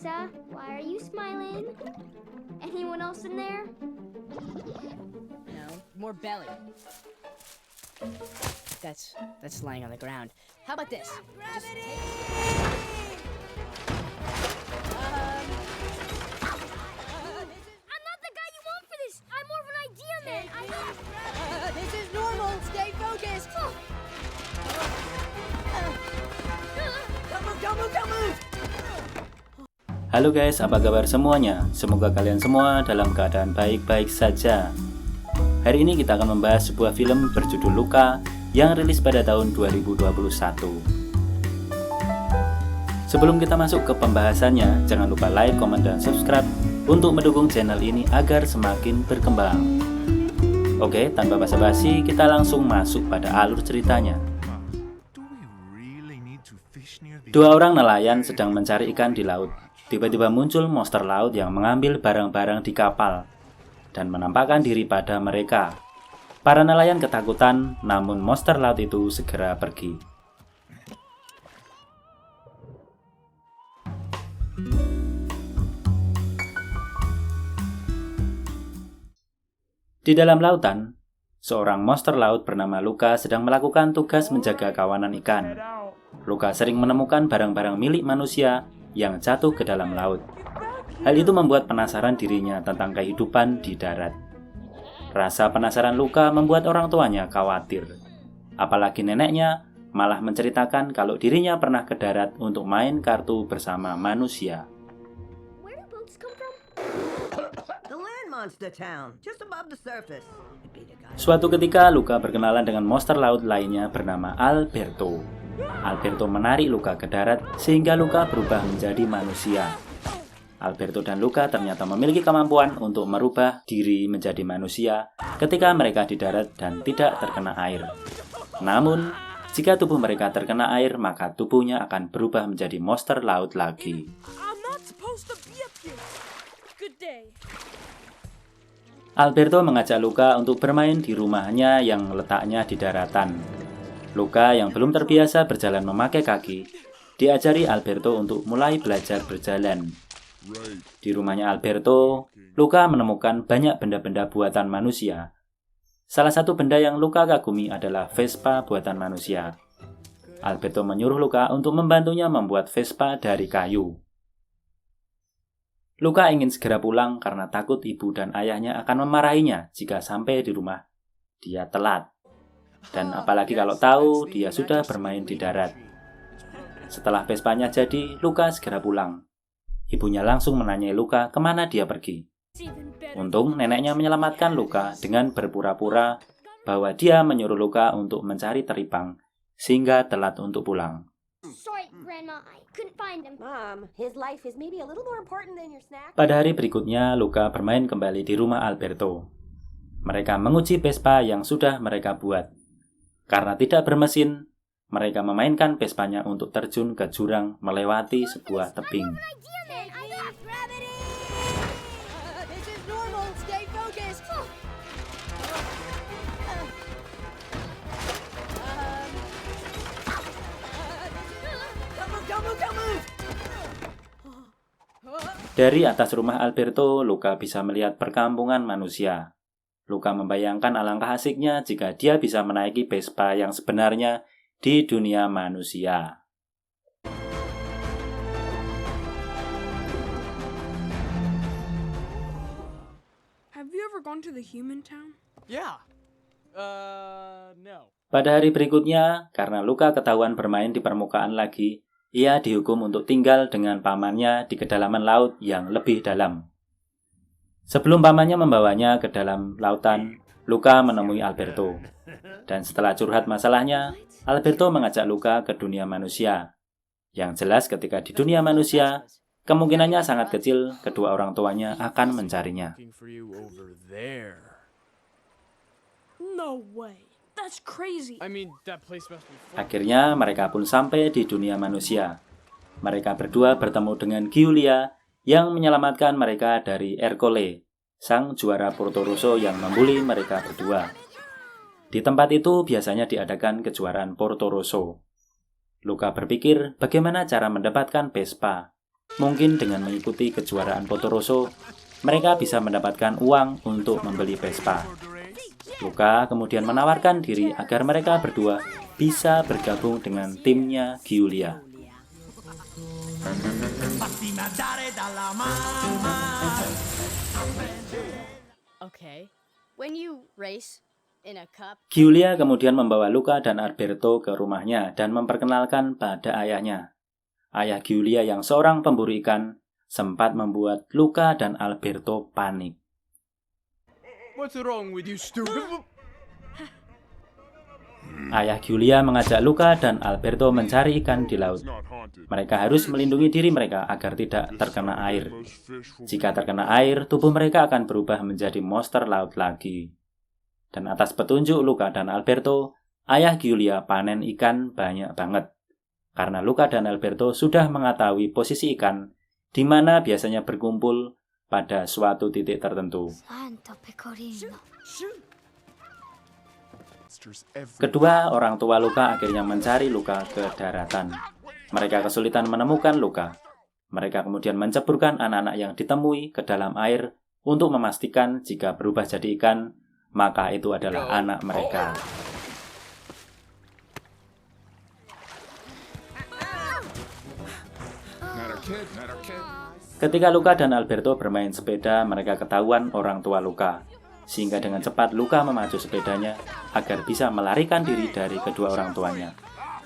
Lisa, why are you smiling? Anyone else in there? No, more belly. That's lying on the ground. How about this? Just take... I'm not the guy you want for this. I'm more of an idea man. This is normal. Stay focused. Don't move. Halo guys, apa kabar semuanya? Semoga kalian semua dalam keadaan baik-baik saja. Hari ini kita akan membahas sebuah film berjudul Luka yang rilis pada tahun 2021. Sebelum kita masuk ke pembahasannya, jangan lupa like, comment, dan subscribe untuk mendukung channel ini agar semakin berkembang. Oke, tanpa basa-basi, kita langsung masuk pada alur ceritanya. Dua orang nelayan sedang mencari ikan di laut. Tiba-tiba muncul monster laut yang mengambil barang-barang di kapal dan menampakkan diri pada mereka. Para nelayan ketakutan, namun monster laut itu segera pergi. Di dalam lautan, seorang monster laut bernama Luka sedang melakukan tugas menjaga kawanan ikan. Luka sering menemukan barang-barang milik manusia yang jatuh ke dalam laut. Hal itu membuat penasaran dirinya tentang kehidupan di darat. Rasa penasaran Luka membuat orang tuanya khawatir. Apalagi neneknya malah menceritakan kalau dirinya pernah ke darat untuk main kartu bersama manusia. Where do boats come from? The land monster town, just above the surface. Suatu ketika Luka berkenalan dengan monster laut lainnya bernama Alberto. Alberto menarik Luka ke darat sehingga Luka berubah menjadi manusia. Alberto dan Luka ternyata memiliki kemampuan untuk merubah diri menjadi manusia ketika mereka di darat dan tidak terkena air. Namun, jika tubuh mereka terkena air, maka tubuhnya akan berubah menjadi monster laut lagi. Alberto mengajak Luka untuk bermain di rumahnya yang letaknya di daratan. Luka yang belum terbiasa berjalan memakai kaki, diajari Alberto untuk mulai belajar berjalan. Di rumahnya Alberto, Luka menemukan banyak benda-benda buatan manusia. Salah satu benda yang Luka kagumi adalah Vespa buatan manusia. Alberto menyuruh Luka untuk membantunya membuat Vespa dari kayu. Luka ingin segera pulang karena takut ibu dan ayahnya akan memarahinya jika sampai di rumah dia telat. Dan apalagi kalau tahu dia sudah bermain di darat. Setelah Vespanya jadi, Luka segera pulang. Ibunya langsung menanyai Luka kemana dia pergi. Untung neneknya menyelamatkan Luka dengan berpura-pura bahwa dia menyuruh Luka untuk mencari teripang, sehingga telat untuk pulang. Sorry, Grandma, I couldn't find him. Mom, his life is maybe a little more important than your snack. Pada hari berikutnya, Luka bermain kembali di rumah Alberto. Mereka menguji Vespa yang sudah mereka buat. Karena tidak bermesin, mereka memainkan Vespanya untuk terjun ke jurang melewati sebuah tebing. Dari atas rumah Alberto, Luka bisa melihat perkampungan manusia. Luka membayangkan alangkah asiknya jika dia bisa menaiki Vespa yang sebenarnya di dunia manusia. Have you ever gone to the human town? Yeah. No. Pada hari berikutnya, karena Luka ketahuan bermain di permukaan lagi, ia dihukum untuk tinggal dengan pamannya di kedalaman laut yang lebih dalam. Sebelum pamannya membawanya ke dalam lautan, Luka menemui Alberto. Dan setelah curhat masalahnya, Alberto mengajak Luka ke dunia manusia. Yang jelas ketika di dunia manusia, kemungkinannya sangat kecil kedua orang tuanya akan mencarinya. No way. That's crazy. I mean, that place must be fun. Akhirnya mereka pun sampai di dunia manusia. Mereka berdua bertemu dengan Giulia yang menyelamatkan mereka dari Ercole, sang juara Portorosso yang membuli mereka berdua. Di tempat itu biasanya diadakan kejuaraan Portorosso. Luka berpikir bagaimana cara mendapatkan Vespa. Mungkin dengan mengikuti kejuaraan Portorosso, mereka bisa mendapatkan uang untuk membeli Vespa. Luca kemudian menawarkan diri agar mereka berdua bisa bergabung dengan timnya Giulia. Okay. When you race in a cup, Giulia kemudian membawa Luca dan Alberto ke rumahnya dan memperkenalkan pada ayahnya. Ayah Giulia yang seorang pemburu ikan sempat membuat Luca dan Alberto panik. What's wrong with you, stupid? Ayah Giulia mengajak Luca dan Alberto mencari ikan di laut. Mereka harus melindungi diri mereka agar tidak terkena air. Jika terkena air, tubuh mereka akan berubah menjadi monster laut lagi. Dan atas petunjuk Luca dan Alberto, ayah Giulia panen ikan banyak banget. Karena Luca dan Alberto sudah mengetahui posisi ikan di mana biasanya berkumpul pada suatu titik tertentu. Santo pecorino. Kedua orang tua Luca akhirnya mencari Luca ke daratan. Mereka kesulitan menemukan Luca. Mereka kemudian menceburkan anak-anak yang ditemui ke dalam air untuk memastikan jika berubah jadi ikan, maka itu adalah anak mereka. Ketika Luca dan Alberto bermain sepeda, mereka ketahuan orang tua Luca. Sehingga dengan cepat Luca memacu sepedanya agar bisa melarikan diri dari kedua orang tuanya.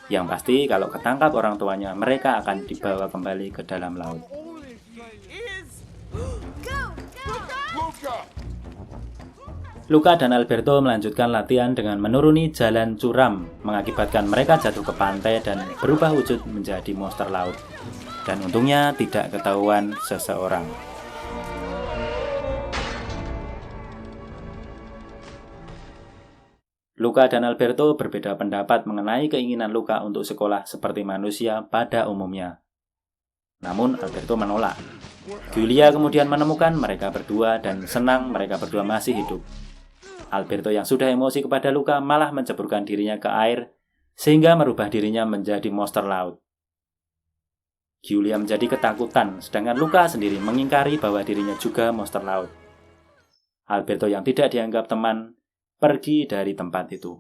Yang pasti kalau ketangkap orang tuanya, mereka akan dibawa kembali ke dalam laut. Luca dan Alberto melanjutkan latihan dengan menuruni jalan curam, mengakibatkan mereka jatuh ke pantai dan berubah wujud menjadi monster laut. Dan untungnya tidak ketahuan seseorang. Luca dan Alberto berbeda pendapat mengenai keinginan Luca untuk sekolah seperti manusia pada umumnya. Namun Alberto menolak. Giulia kemudian menemukan mereka berdua dan senang mereka berdua masih hidup. Alberto yang sudah emosi kepada Luca malah menceburkan dirinya ke air sehingga merubah dirinya menjadi monster laut. Giulia menjadi ketakutan, sedangkan Luca sendiri mengingkari bahwa dirinya juga monster laut. Alberto yang tidak dianggap teman pergi dari tempat itu.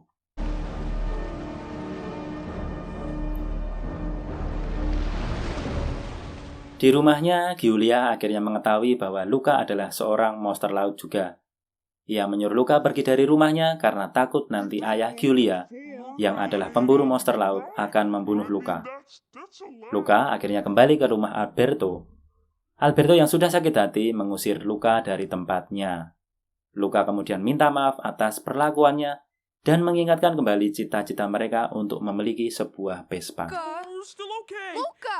Di rumahnya, Giulia akhirnya mengetahui bahwa Luca adalah seorang monster laut juga. Ia menyuruh Luca pergi dari rumahnya karena takut nanti ayah Giulia, yang adalah pemburu monster laut, akan membunuh Luca. Luca akhirnya kembali ke rumah Alberto. Alberto yang sudah sakit hati mengusir Luca dari tempatnya. Luca kemudian minta maaf atas perlakuannya dan mengingatkan kembali cita-cita mereka untuk memiliki sebuah Vespa. Luca!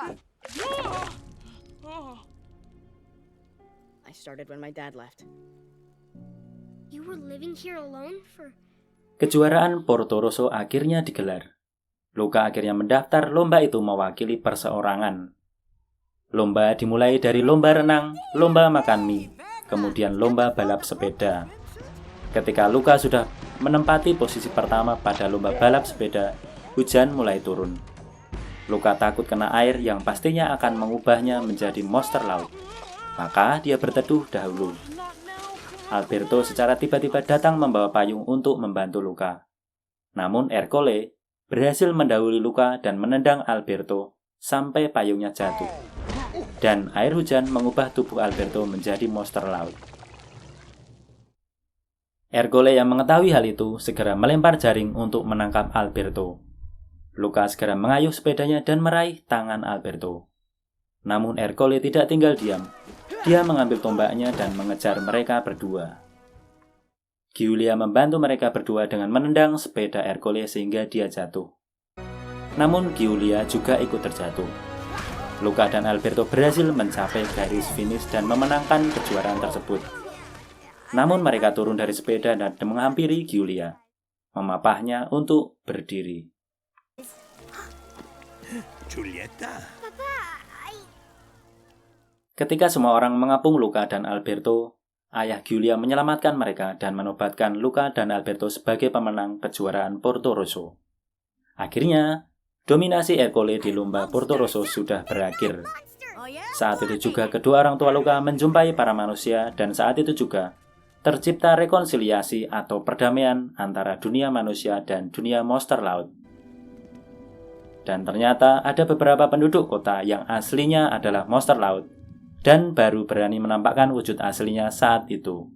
I started when my dad left. You were living here alone for... Kejuaraan Portorosso akhirnya digelar. Luca akhirnya mendaftar lomba itu mewakili perseorangan. Lomba dimulai dari lomba renang, lomba makan mie, kemudian lomba balap sepeda. Ketika Luca sudah menempati posisi pertama pada lomba balap sepeda, hujan mulai turun. Luca takut kena air yang pastinya akan mengubahnya menjadi monster laut. Maka dia berteduh dahulu. Alberto secara tiba-tiba datang membawa payung untuk membantu Luca. Namun Ercole berhasil mendahului Luca dan menendang Alberto sampai payungnya jatuh. Dan air hujan mengubah tubuh Alberto menjadi monster laut. Ercole yang mengetahui hal itu segera melempar jaring untuk menangkap Alberto. Luca segera mengayuh sepedanya dan meraih tangan Alberto. Namun Ercole tidak tinggal diam. Dia mengambil tombaknya dan mengejar mereka berdua. Giulia membantu mereka berdua dengan menendang sepeda Ercole sehingga dia jatuh. Namun Giulia juga ikut terjatuh. Luca dan Alberto berhasil mencapai garis finish dan memenangkan kejuaraan tersebut. Namun mereka turun dari sepeda dan menghampiri Giulia, memapahnya untuk berdiri. Giulietta. Ketika semua orang mengapung Luca dan Alberto, ayah Giulia menyelamatkan mereka dan menobatkan Luca dan Alberto sebagai pemenang kejuaraan Portorosso. Akhirnya, dominasi Ercole di lomba Portorosso sudah berakhir. Saat itu juga kedua orang tua Luka menjumpai para manusia dan saat itu juga tercipta rekonsiliasi atau perdamaian antara dunia manusia dan dunia monster laut. Dan ternyata ada beberapa penduduk kota yang aslinya adalah monster laut dan baru berani menampakkan wujud aslinya saat itu.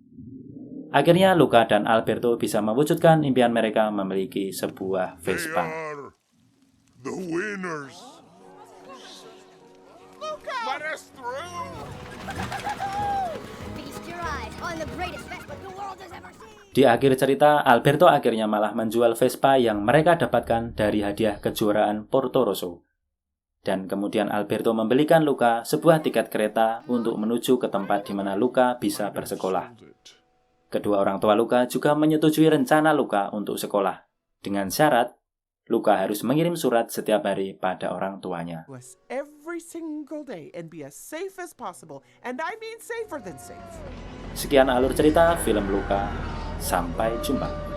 Akhirnya Luka dan Alberto bisa mewujudkan impian mereka memiliki sebuah Vespa. The winners. Let us through. Feast your eyes on the greatest Vespa the world has ever seen. Di akhir cerita, Alberto akhirnya malah menjual Vespa yang mereka dapatkan dari hadiah kejuaraan Porto Rosso. Dan kemudian Alberto membelikan Luka sebuah tiket kereta untuk menuju ke tempat di mana Luka bisa bersekolah. Kedua orang tua Luka juga menyetujui rencana Luka untuk sekolah, dengan syarat Luka harus mengirim surat setiap hari pada orang tuanya. Was every single day and be as safe as possible, and I mean safer than safe. Sekian alur cerita film Luka. Sampai jumpa.